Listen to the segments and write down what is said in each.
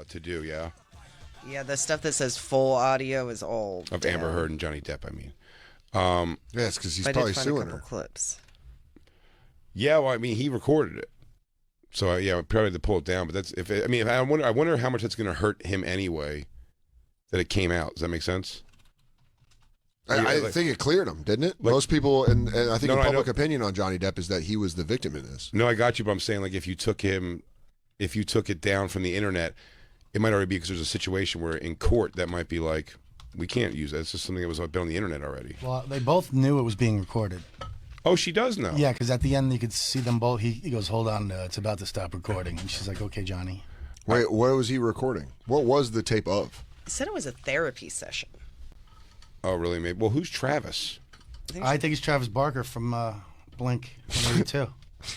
to do. Yeah. Yeah, the stuff that says full audio is all Of down. Amber Heard and Johnny Depp, I mean. Yes, because he's I probably did find suing a couple her. clips. Yeah, well, I mean, he recorded it, so yeah, I probably had to pull it down. But that's I wonder how much that's going to hurt him anyway. That it came out. Does that make sense? I think it cleared him, didn't it? Most people, and I think public opinion on Johnny Depp is that he was the victim in this. No, I got you, but I'm saying like if you took it down from the internet, it might already be because there's a situation where in court that might be like, we can't use that. It's just something that was been on the internet already. Well, they both knew it was being recorded. Oh, she does know. Yeah, because at the end you could see them both. He goes, "Hold on, it's about to stop recording," and she's like, "Okay, Johnny." Wait, what was he recording? What was the tape of? He said it was a therapy session. Oh, really? Maybe. Well, who's Travis? I think it's Travis Barker from Blink 182.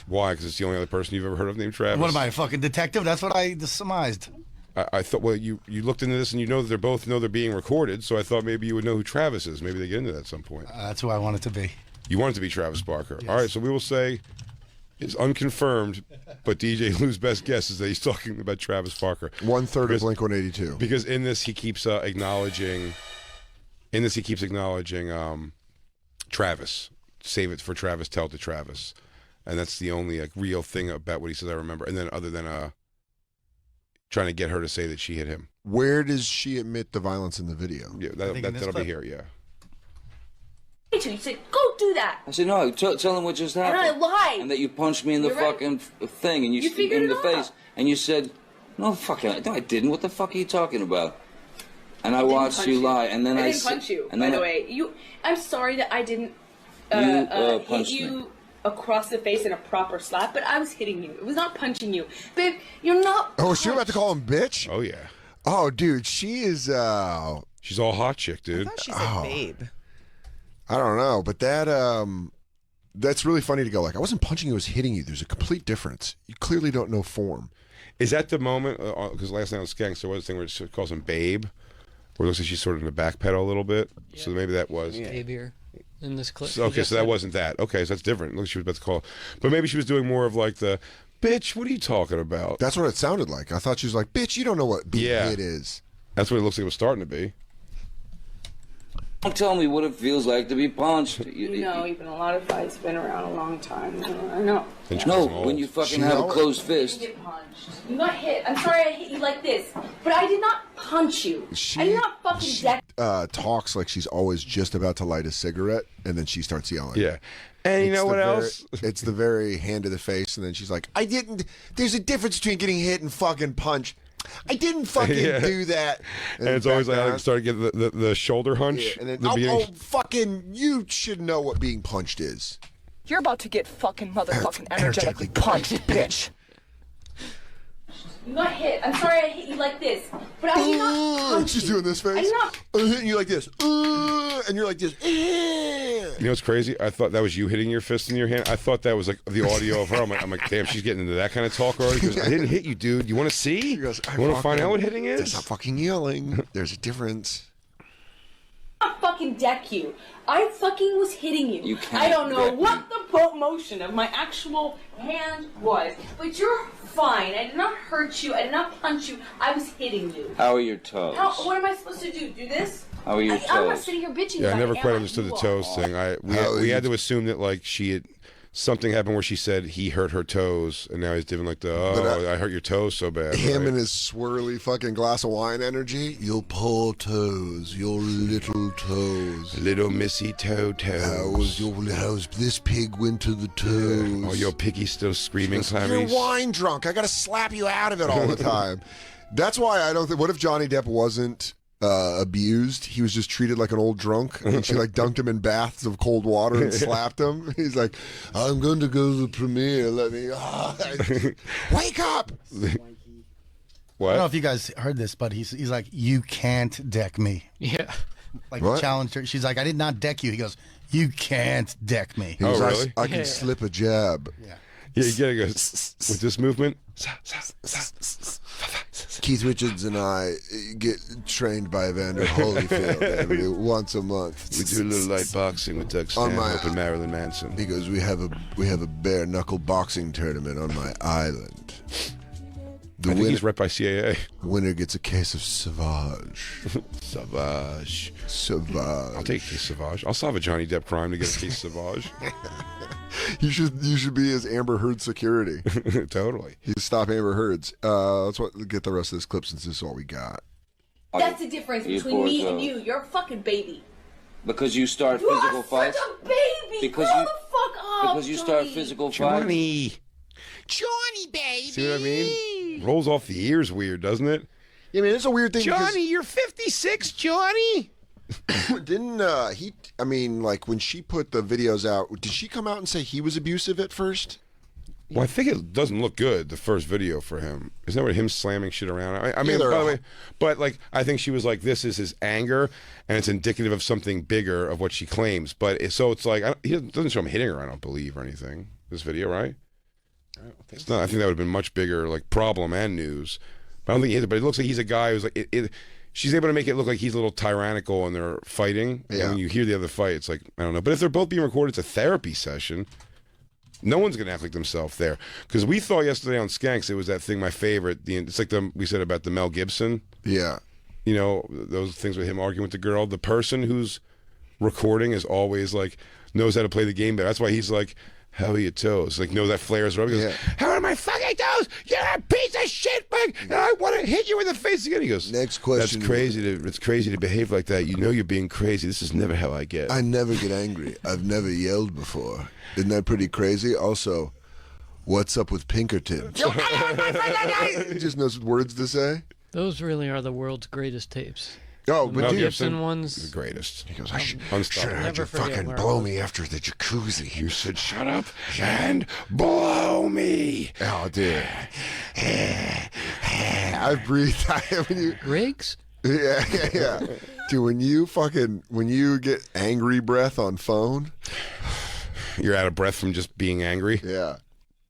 Why? Because it's the only other person you've ever heard of named Travis. What am I, a fucking detective? That's what I surmised. I thought, well, you looked into this and you know that they're being recorded, so I thought maybe you would know who Travis is. Maybe they get into that at some point. That's who I want it to be. You want it to be Travis Barker. Yes. All right, so we will say it's unconfirmed, but DJ Lou's best guess is that he's talking about Travis Barker. 1/3 of Blink 182. Because in this he keeps acknowledging Travis. Save it for Travis, tell it to Travis. And that's the only real thing about what he says I remember. And then other than trying to get her to say that she hit him. Where does she admit the violence in the video? Yeah, that'll be here, yeah. You said, go do that. I said, no, tell him what just happened. And I lied. And that you punched me in the fucking thing, and you figured in the it face, out. and you said, no, I didn't. What the fuck are you talking about? And I watched you lie, and then I didn't punch you, and by then the way. I'm sorry that I didn't hit hit you across the face in a proper slap, but I was hitting you. It was not punching you. Babe, you're not Oh, she about to call him bitch? Oh, yeah. Oh, dude, she is... She's all hot chick, dude. I thought she said babe. I don't know, but that's really funny to go like, I wasn't punching you, I was hitting you. There's a complete difference. You clearly don't know form. Is that the moment, because last night on Skanks, there was a thing where she calls him babe, where it looks like she's sort of in the backpedal a little bit. Yeah. So maybe that was... Babe here in this clip. So, okay, so that wasn't that. Okay, so that's different. Look, she was about to call. But maybe she was doing more of like the, bitch, what are you talking about? That's what it sounded like. I thought she was like, bitch, you don't know what being hit is. That's what it looks like it was starting to be. Don't tell me what it feels like to be punched. You know, even a lot of fights been around a long time. I know. No, when you fucking have a closed fist. You get punched. You got hit. I'm sorry I hit you like this, but I did not punch you. I did not fucking deck. Talks like she's always just about to light a cigarette, and then she starts yelling. Yeah. And you know what else? It's the very hand to the face, and then she's like, I didn't... There's a difference between getting hit and fucking punched. I didn't fucking do that. And it's always like I started getting the shoulder hunch. Yeah, and then, fucking, you should know what being punched is. You're about to get fucking motherfucking energetically punched, bitch. You got hit. I'm sorry I hit you like this, but I did not punch She's you. doing this face. I did not. I'm hitting you like this. And you're like this. You know what's crazy? I thought that was you hitting your fist in your hand. I thought that was like the audio of her. I'm like, damn, she's getting into that kind of talk already. Because I didn't hit you, dude. You want to see? She goes, you want to find out what hitting is? That's not fucking yelling. There's a difference. I fucking deck you. I fucking was hitting you. You can't I don't know deck what the motion of my actual hand was, but you're fine. I did not hurt you. I did not punch you. I was hitting you. How are your toes? What am I supposed to do? Do this? How are your I'm not toes? sitting here bitching. Yeah, I about never it, quite am I? understood the You toes are. thing. We had to assume that like something happened where she said he hurt her toes, and now he's doing like I hurt your toes so bad. Him right? and his swirly fucking glass of wine energy. Your poor toes, your little toes. Little missy toes. How's this pig went to the toes? Yeah. Oh, your piggy's still screaming, You're Clarice. wine drunk. I gotta slap you out of it all the time. That's why I don't think. What if Johnny Depp wasn't abused? He was just treated like an old drunk, and she like dunked him in baths of cold water and slapped him. He's like, I'm going to go to the premiere. Let me wake up. What? I don't know if you guys heard this, but he's like, you can't deck me. Yeah. Like What? challenged her. She's like, I did not deck you. He goes, you can't deck me. He was Oh, like, really? I can slip a jab. Yeah. Yeah, you gotta go with this movement. Keith Richards and I get trained by Evander Holyfield once a month. We do a little light boxing with Doug Stanhope and Marilyn Manson. Because we have a bare knuckle boxing tournament on my island. I think he's rep by CAA. Winner gets a case of Sauvage. Sauvage. Sauvage. I'll take a case of Sauvage. I'll solve a Johnny Depp crime to get a case of Sauvage. You should be his Amber Heard security. Totally. You stop Amber Heard's. Let's get the rest of this clip since this is all we got. That's the difference between me and you. You're a fucking baby. Because you start physical fights? You're such a baby. Because Grow you, the fuck up, because you start Johnny. physical fights? Johnny, baby. See what I mean? Rolls off the ears weird, doesn't it? Yeah, I mean, it's a weird thing. Johnny, you're 56, Johnny. Didn't he? I mean, like when she put the videos out, did she come out and say he was abusive at first? Well, I think it doesn't look good, the first video for him. Isn't that what him slamming shit around? I mean, Either by the or. way, but like, I think she was like, this is his anger, and it's indicative of something bigger of what she claims. But so it's like, he doesn't show him hitting her, I don't believe, or anything. This video, right? It's not. I think that would have been much bigger, like, problem and news. But I don't think he is. But it looks like he's a guy who's like, she's able to make it look like he's a little tyrannical and they're fighting. Yeah. And when you hear the other fight, it's like, I don't know. But if they're both being recorded, it's a therapy session. No one's going to act like themselves there. Because we thought yesterday on Skanks, it was that thing, my favorite. It's like we said about the Mel Gibson. Yeah. You know, those things with him arguing with the girl. The person who's recording is always like, knows how to play the game better. That's why he's like, how are your toes? Like, knows that flares up. He goes, how are my fucking toes? You're a piece of shit, Mike. And I want to hit you in the face again. He goes, next question. It's crazy to behave like that. You know you're being crazy. This is never how I get. I never get angry. I've never yelled before. Isn't that pretty crazy? Also, what's up with Pinkerton? He just knows what words to say. Those really are the world's greatest tapes. Oh, The but Mel dude, Gibson ones. The greatest. he goes, Unstoppable. had you Never forget fucking where I blow was. me after the jacuzzi. You said, shut up and blow me. Oh, dude. I breathed. When you, Riggs? yeah. Dude, when you get angry breath on phone, You're out of breath from just being angry. yeah.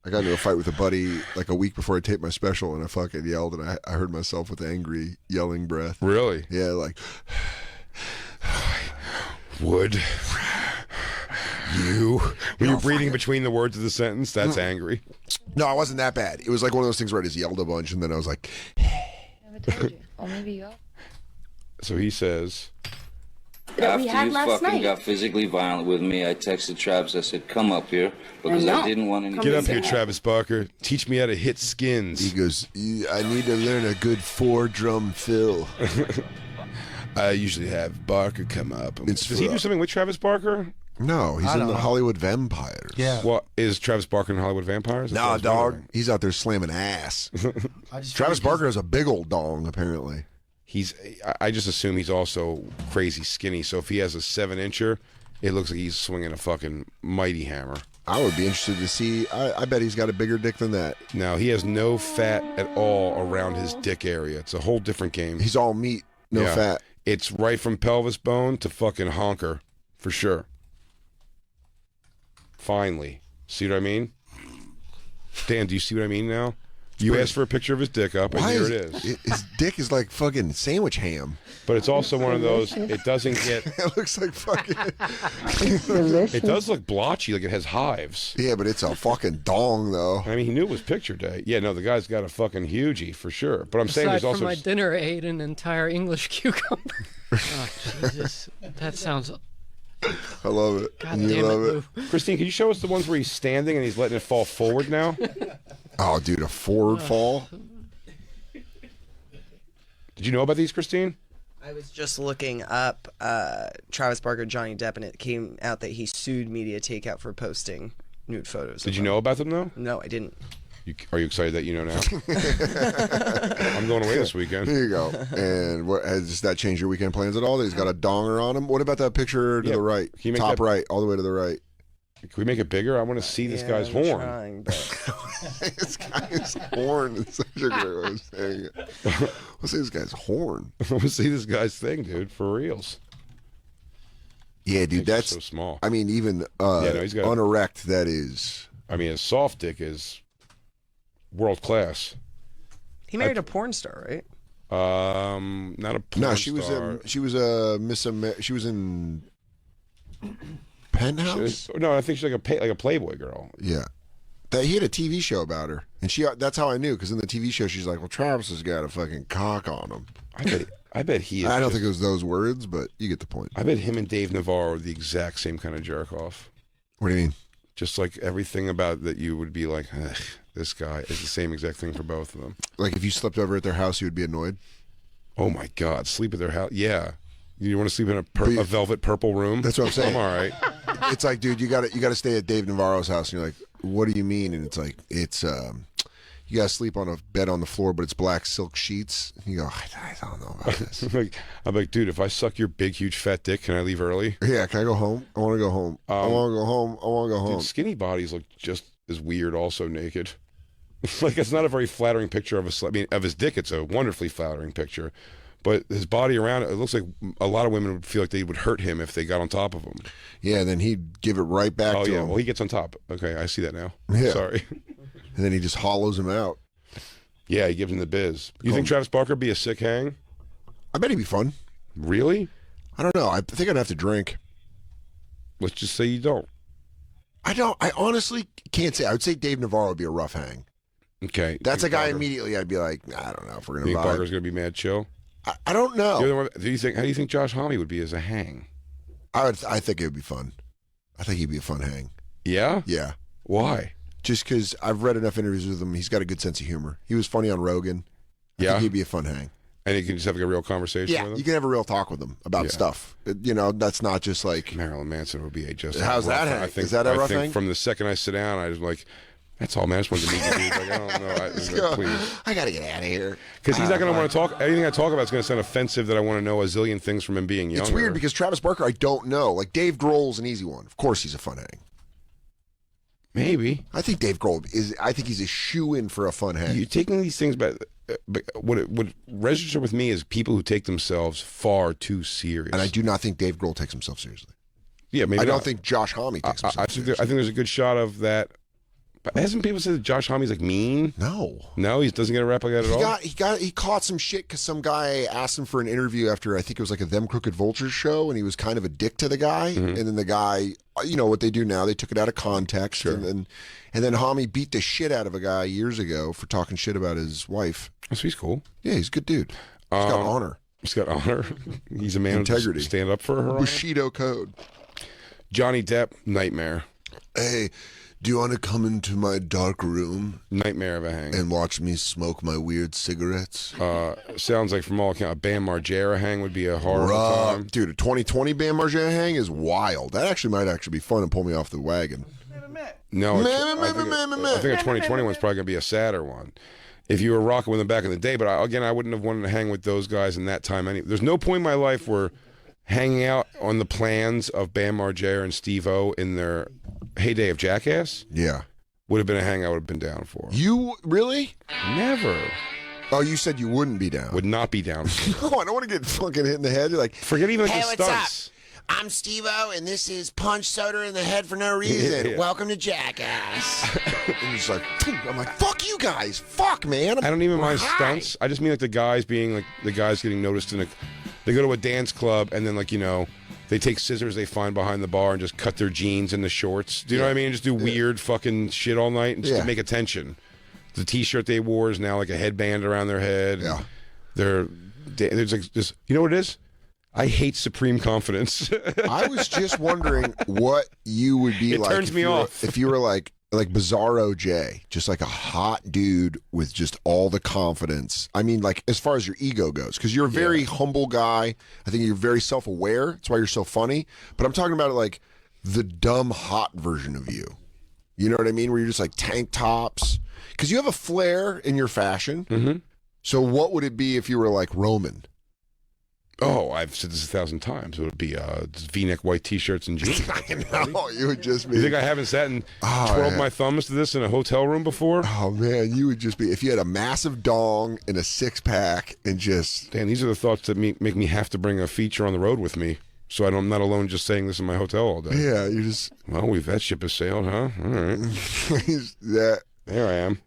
I got into a fight with a buddy like a week before I taped my special, and I fucking yelled, and I heard myself with angry yelling breath. Really? Yeah, like, Would you? When you're breathing between the words of the sentence, that's angry. no, it wasn't that bad. It was like one of those things where I just yelled a bunch, and then I was like, Never told you. Or maybe you are. So he says, That we After had you last fucking night. got physically violent with me, I texted Travis. I said, come up here, because No. I didn't want any... get up here, Travis Barker. Teach me how to hit skins. he goes, I need to learn a good 4-drum fill. I usually have Barker come up. It's Does he for- do something with Travis Barker? No, he's I in don't the know. Hollywood Vampires. Yeah. What is Travis Barker in Hollywood Vampires? That's what I Nah, was dog. wondering. He's out there slamming ass. I just Travis figured Barker has a big old dong, apparently. I just assume he's also crazy skinny. So if he has a 7-incher, it looks like he's swinging a fucking mighty hammer. I would be interested to see. I bet he's got a bigger dick than that. Now he has no fat at all around his dick area. It's a whole different game. He's all meat, no Yeah. fat. It's right from pelvis bone to fucking honker, for sure. Finally. See what I mean? Dan, do you see what I mean now? You asked for a picture of his dick up, and Why here is it is. His dick is like fucking sandwich ham. But it's also one of those, it doesn't get, It looks like fucking. it does look blotchy, like it has hives. Yeah, but it's a fucking dong though. I mean, he knew it was picture day. Yeah, no, the guy's got a fucking hugie, for sure. But I'm saying Aside there's from also... my dinner, I ate an entire English cucumber. Oh, Jesus. That sounds... I love it. God And you damn it, love Lou. Christine, can you show us the ones where he's standing and he's letting it fall forward now? Oh, dude, a forward fall. Did you know about these, Christine? I was just looking up Travis Barker, Johnny Depp, and it came out that he sued Media Takeout for posting nude photos. Did you know about them, though? No, I didn't. Are you excited that you know now? I'm going away this weekend. There you go. And what has that changed your weekend plans at all? That he's got a donger on him. What about that picture to Yeah. the right? Can you make Top that- right, all the way to the right. Can we make it bigger? I want to see this Yeah, guy's I'm horn. trying, but- This guy's horn is such a great way of saying it. Let's say this guy's horn. I want to see this guy's thing, dude, for reals. Yeah, dude, It's that's so small. I mean, even no, he's got- unerect, that is. I mean, his soft dick is world class. He married a porn star, right? Not a porn No, she was star. she was a Miss she was in Penthouse. No, I think she's like a Playboy girl. Yeah, That he had a TV show about her, and that's how I knew, because in the TV show she's like, well, Travis has got a fucking cock on him. I bet he is. I don't think it was those words, but you get the point. I bet him and Dave Navarro are the exact same kind of jerk off. What do you mean? Just like everything about that you would be like, this guy is the same exact thing for both of them. Like if you slept over at their house, you would be annoyed? Oh my God, sleep at their house? Yeah. You want to sleep in a velvet purple room? That's what I'm saying. I'm all right. It's like, dude, you got to stay at Dave Navarro's house, and you're like, what do you mean? And it's like, you got to sleep on a bed on the floor, but it's black silk sheets. And you go, I don't know about this. I'm like, dude, if I suck your big, huge, fat dick, can I leave early? Yeah, can I go home? I want to go home. I want to go home. I want to go home. Dude, skinny bodies look just as weird also naked. Like, it's not a very flattering picture of of his dick. It's a wonderfully flattering picture. But his body around it looks like a lot of women would feel like they would hurt him if they got on top of him. Yeah, then he'd give it right back to him. Oh, yeah, well, he gets on top. Okay, I see that now. Yeah. Sorry. And then he just hollows him out. Yeah, he gives him the biz. You think Travis Barker would be a sick hang? I bet he'd be fun. Really? I don't know. I think I'd have to drink. Let's just say you don't. I honestly can't say. I would say Dave Navarro would be a rough hang. Okay. That's a guy immediately I'd be like, I don't know if we're going to vibe. Barker's going to be mad chill? I don't know. How do you think Josh Homme would be as a hang? I think it would be fun. I think he'd be a fun hang. Yeah? Yeah. Why? Just because I've read enough interviews with him. He's got a good sense of humor. He was funny on Rogan. I think he'd be a fun hang. And you can just have like a real conversation with him? You can have a real talk with him about stuff. That's not just like... Marilyn Manson would be How's that hang? Is that a rough hang? From the second I sit down, I just like... That's all, man. I just wanted to meet you, dude. Like, I don't know. Please. I got to get out of here. Because he's not going to want to talk. Anything I talk about is going to sound offensive that I want to know a zillion things from him being younger. It's weird because Travis Barker, I don't know. Like, Dave Grohl's an easy one. Of course he's a fun hang. Maybe. I think Dave Grohl I think he's a shoe-in for a fun hang. You're taking these things back. But what register with me is people who take themselves far too serious. And I do not think Dave Grohl takes himself seriously. Yeah, maybe I don't think Josh Homme takes himself seriously. I think there's a good shot of that. But hasn't people said that Josh Homme's like mean? No, he doesn't get a rap like that at all. He caught some shit because some guy asked him for an interview after I think it was like a Them Crooked Vultures show, and he was kind of a dick to the guy. And then the guy, what they do now, they took it out of context, and then Homme beat the shit out of a guy years ago for talking shit about his wife. So he's cool. Yeah, he's a good dude. He's got honor. He's got honor. He's a man integrity. Who stand up for her. Bushido code. Johnny Depp, nightmare. Hey. Do you want to come into my dark room? Nightmare of a hang. And watch me smoke my weird cigarettes? Sounds like from all accounts, a Bam Margera hang would be a horrible time. Dude, a 2020 Bam Margera hang is wild. That might be fun and pull me off the wagon. No, I think a 2020 one's probably going to be a sadder one. If you were rocking with them back in the day, but I wouldn't have wanted to hang with those guys in that time anyway. There's no point in my life where hanging out on the plans of Bam Margera and Steve-O in their heyday of Jackass would have been a hang I would have been down for. You really? Never. Oh, you said you wouldn't be down. Would not be down for. No, I don't want to get fucking hit in the head. You're like, forget even the stunts. What's up? I'm Steve-O, and this is Punch Soder in the head for no reason. Welcome to Jackass. And it's like, I'm like, fuck you guys. Fuck, man. I don't even mind stunts. I just mean like the guys being like the guys getting noticed in they go to a dance club and then they take scissors they find behind the bar and just cut their jeans into shorts. Do you know what I mean? And just do weird fucking shit all night and just to make attention. The T-shirt they wore is now like a headband around their head. Yeah. There's like this. You know what it is? I hate supreme confidence. I was just wondering what you would be like. It turns me off. If you were like Bizarro J, just like a hot dude with just all the confidence. I mean, like as far as your ego goes, because you're a very humble guy. I think you're very self-aware. That's why you're so funny. But I'm talking about like the dumb hot version of you. You know what I mean? Where you're just like tank tops. Because you have a flair in your fashion. Mm-hmm. So what would it be if you were like Roman? Oh, I've said this 1,000 times. It would be V-neck white T-shirts and jeans. I know. You would just be... You think I haven't sat and twirled my thumbs to this in a hotel room before? Oh, man. You would just be... If you had a massive dong and a six-pack and just... Dan, these are the thoughts that make me have to bring a feature on the road with me. So I'm not alone just saying this in my hotel all day. Yeah, you just... Well, that ship has sailed, huh? All right. There I am.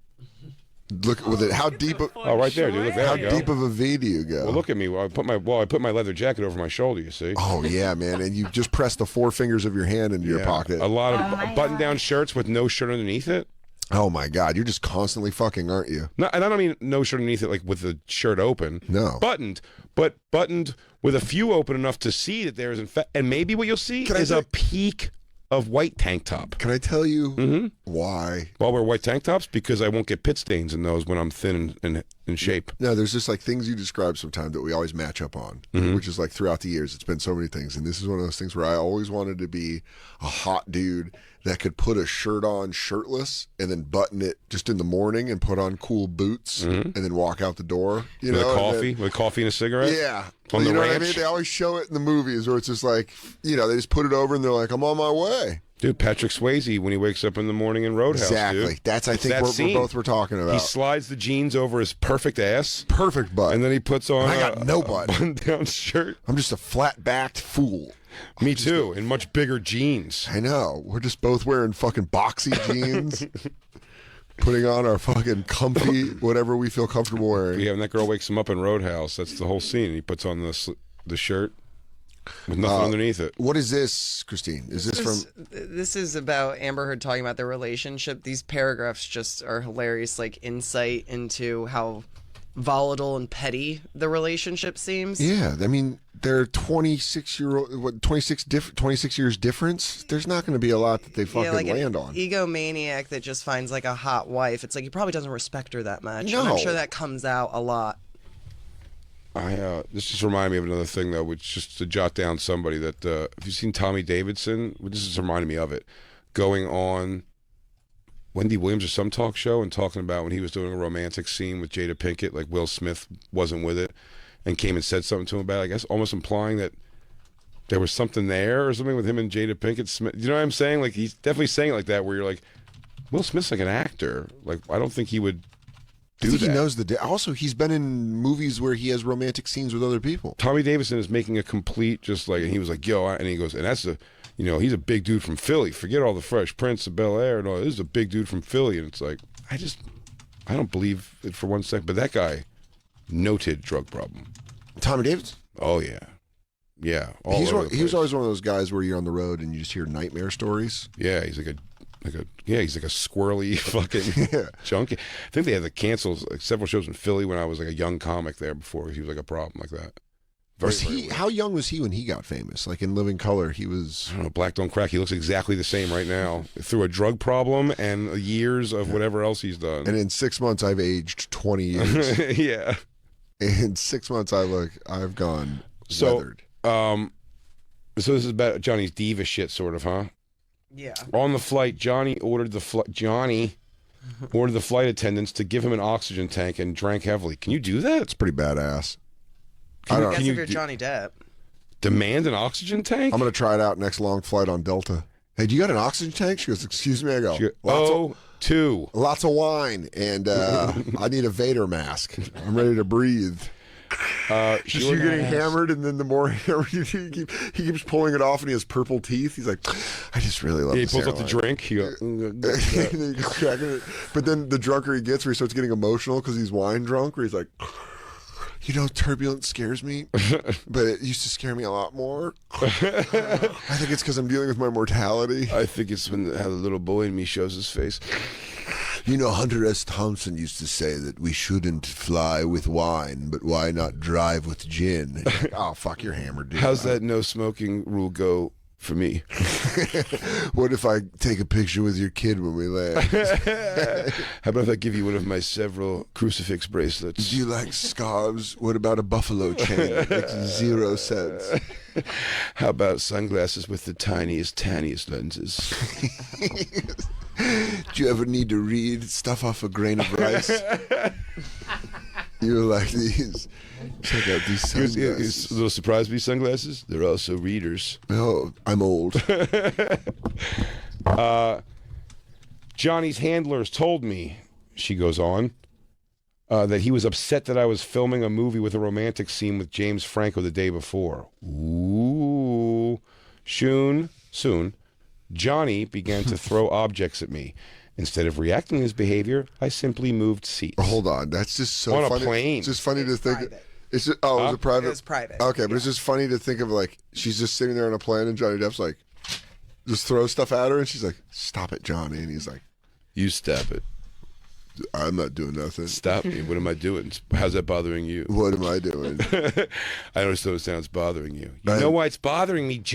Look with it. How deep? Right there, dude. Look there. How deep of a V do you go? Well, look at me. I put my leather jacket over my shoulder. You see? Oh yeah, man. And you just press the four fingers of your hand into your pocket. A lot of button-down shirts with no shirt underneath it. Oh my God, you're just constantly fucking, aren't you? No, and I don't mean no shirt underneath it, like with the shirt open. No. Buttoned, but buttoned with a few open enough to see that there is, in fact, and maybe what you'll see is a peak of white tank top. Can I tell you why? Well, wear white tank tops because I won't get pit stains in those when I'm thin and in shape. No, there's just like things you describe sometimes that we always match up on, which is like throughout the years, it's been so many things. And this is one of those things where I always wanted to be a hot dude that could put a shirt on shirtless and then button it just in the morning and put on cool boots and then walk out the door. You With know, a coffee, with coffee and a cigarette? Yeah. On the you know what I ranch? mean? They always show it in the movies where it's just like, you know, they just put it over and they're like, I'm on my way. Dude, Patrick Swayze, when he wakes up in the morning in Roadhouse, Exactly. dude. That's, I think, That what scene. we're both were talking about. He slides the jeans over his perfect ass. Perfect butt. And then he puts on And I got no butt. a button-down shirt. I'm just a flat-backed fool. Me too, in much bigger jeans. I know. We're just both wearing fucking boxy jeans, putting on our fucking comfy, whatever we feel comfortable wearing. Yeah, and that girl wakes him up in Roadhouse. That's the whole scene. He puts on the shirt with nothing underneath it. What is this, Christine? Is this from... This is about Amber Heard talking about their relationship. These paragraphs just are hilarious, like insight into how volatile and petty the relationship seems. Yeah, I mean, they're 26 years difference. There's not going to be a lot that they fucking like land an on. egomaniac that just finds like a hot wife. It's like he probably doesn't respect her that much. No. And I'm sure that comes out a lot. This just reminded me of another thing, though, which just to jot down somebody that, have you seen Tommy Davidson? This just reminded me of it. Going on Wendy Williams or some talk show and talking about when he was doing a romantic scene with Jada Pinkett, like Will Smith wasn't with it, and came and said something to him about it, I guess almost implying that there was something there or something with him and Jada Pinkett Smith. You know what I'm saying? Like, he's definitely saying it like that, where you're like, Will Smith's like an actor. Like, I don't think he would do I think that. he knows also, he's been in movies where he has romantic scenes with other people. Tommy Davidson is making a complete, just like, and he was like, yo, and he goes, and that's a, you know, he's a big dude from Philly. Forget all the Fresh Prince of Bel-Air and all. This is a big dude from Philly. And it's like, I don't believe it for one second. But that guy, noted drug problem. Tommy Davidson? Oh, yeah. Yeah. He was always one of those guys where you're on the road and you just hear nightmare stories. Yeah, he's like a squirrely fucking junkie. I think they had to cancel like several shows in Philly when I was like a young comic there before. He was like a problem like that. How young was he when he got famous? Like in Living Color, he was... I don't know, Black Don't Crack. He looks exactly the same right now through a drug problem and years of whatever else he's done. And in 6 months, I've aged 20 years. Yeah. In 6 months, I've gone weathered. So this is about Johnny's diva shit, sort of, huh? Yeah. On the flight, Johnny ordered the flight attendants to give him an oxygen tank and drank heavily. Can you do that? It's pretty badass. I guess if you're Johnny Depp. Demand an oxygen tank? I'm going to try it out next long flight on Delta. Hey, do you got an oxygen tank? She goes, excuse me. I go, lots of wine, and I need a Vader mask. I'm ready to breathe. Just you're getting hammered, and then the more hammered he keeps pulling it off, and he has purple teeth. He's like, I just really love. Yeah, he this pulls out the airline. drink. He goes, And then he goes cracking it. But then the drunker he gets, where he starts getting emotional because he's wine drunk, where he's like, you know, turbulence scares me, but it used to scare me a lot more. I think it's because I'm dealing with my mortality. I think it's when how the little boy in me shows his face. You know, Hunter S. Thompson used to say that we shouldn't fly with wine, but why not drive with gin? Oh, fuck, you're hammered, dude. How's that no smoking rule go for me? What if I take a picture with your kid when we land? How about if I give you one of my several crucifix bracelets? Do you like scarves? What about a buffalo chain? It makes 0 sense. How about sunglasses with the tiniest, tanniest lenses? Do you ever need to read stuff off a grain of rice? You like these? Check out these sunglasses. A little surprise me sunglasses. They're also readers. Oh, I'm old. Johnny's handlers told me, she goes on, that he was upset that I was filming a movie with a romantic scene with James Franco the day before. Ooh. Soon, Johnny began to throw objects at me. Instead of reacting to his behavior, I simply moved seats. Hold on, that's just so on funny. A plane. It's just funny to think. Private. It's just, was it private? It was private. Okay, but it's just funny to think of, like, she's just sitting there on a plane and Johnny Depp's like, just throws stuff at her and she's like, stop it, Johnny. And he's like, You stop it. I'm not doing nothing. Stop me. What am I doing? How's that bothering you? What am I doing? I don't understand what sounds bothering you. You know why it's bothering me, John?